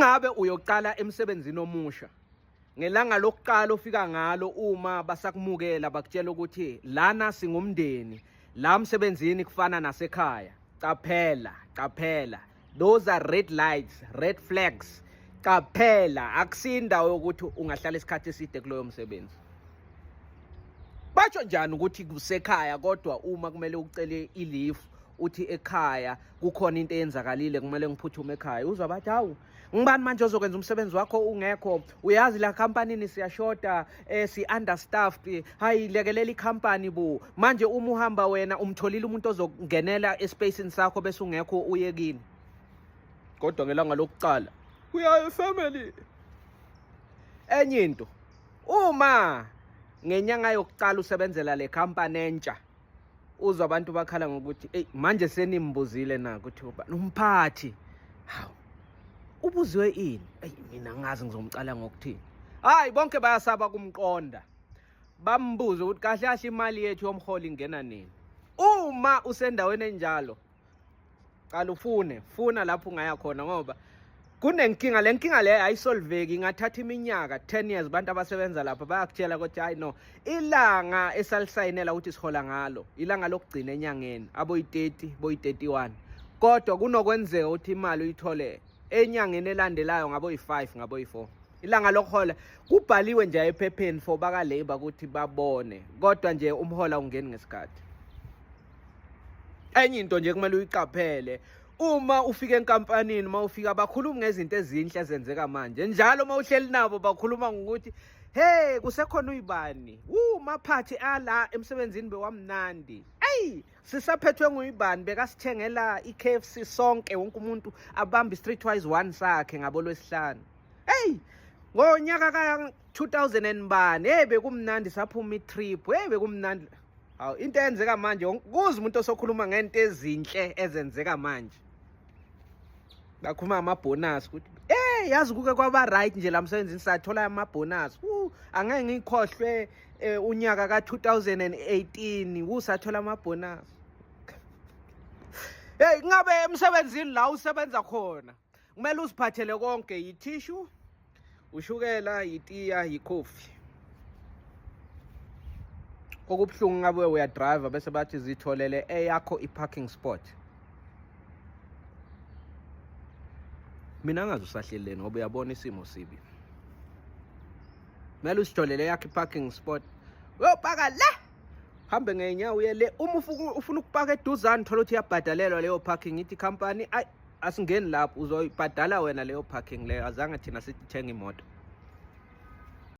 Ingabe uyoqala emsebenzini omusha ngelanga lokuqala ofika ngalo uma basakumukela bakutshela ukuthi lana singumndeni la msebenzini kufana nasekhaya. Qaphela, those are red lights, red flags. Qaphela, akusindawo yokuthi ungahlala isikhathi eside kuloyo msebenzi. Batsho njani ukuthi kusekhaya kodwa uma kumele ucele i-leave uthi ekhaya kukhona into eyenzakalile kumele ngiphuthume ekhaya, uzwa bathi hawu ngibani manje ozokwenza umsebenzi wakho ungekho, uyazi la company siyashoda, si-understaffed, hayi lekelela i-company bu. Manje uma uhamba wena umtholile umuntu ozokungenela espaceni sakho bese ungekho uye kini. Kodwa ngelanga lokuqala we are a family. Enye into, uma ngenyanga yokuqala usebenzela le company entsha, uzwa abantu bakhala ngokuthi hey manje senimbuzile na ukuthi umphathi hawu ubuziwe ini? Mina ngazi ngizomcala ngokuthini. Hayi bonke bayasaba kumqonda, bambuze ukuthi kahle kahle imali yethu yomholi ingena nini. Uma usendaweni enjalo qala funa lapho ungaya khona, ngoba kunenkinga. Le nkinga le ayisolveki, ingathatha iminyaka 10 years. Abantu abasebenza lapha bayakutshela ukuthi hayi no, ilanga esalisayinela ukuthi sihola ngalo ilanga lokugcina enyangeni, aboyi-30 boyi-31, kodwa kunokwenzeka ukuthi imali uyithole enyangeni elandelayo ngaboyi-5 ngaboyi-4. Ilanga lokuhola kubhaliwe nje ephepheni for baka-Labour ukuthi babone, kodwa nje umhola ungeni ngesikhathi. Enye into nje kumele uyiqaphele, uma ufika enkampanini, uma ufika bakhuluma ngezinto ezinhle ezenzeka manje. Njalo uma uhleli nabo bakhuluma ngokuthi hey kusekhona uyibani, maphathi ala emsebenzini bewamnandi, hey sisaphethwe nguyibani bekasithengela i-KFC sonke, wonke umuntu abamba i-Streetwise 1 sakhe ngabo lwesihlanu. Hey ngonyaka ka 2000 bani, hey bekumnandi saphuma i-trip, hey bekumnandi. Hawu into eyenzeka manje kuze umuntu osokhuluma ngento ezinhle ezenzeka manje. Bakhuluma amabonus ukuthi yazi kuke kwaba right nje la msebenzini sathola amabonus. Angeke ngikhohlwe unyaka ka 2018 usathola amabonus. Hey ngabe emsebenzini la usebenza khona kumele uziphathele konke, yithishu, ushukela, yitiya, yikhofi. Kokubhlungu ngabe uya driver bese bathi zitholele eyakho i-parking spot. Mina ngazi usahleleni ngoba uyabona isimo sibi. Kumele usitholele yakho i-parking spot, uyopaka la, hambe ngenyawo uye le. Uma ufuna ukupaka eduzane thola ukuthi iyabhadalelwa leyo parking, ithi company asingeni lapho uzoyibhadala wena leyo parking leyo, azange thina sithi thenga imoto.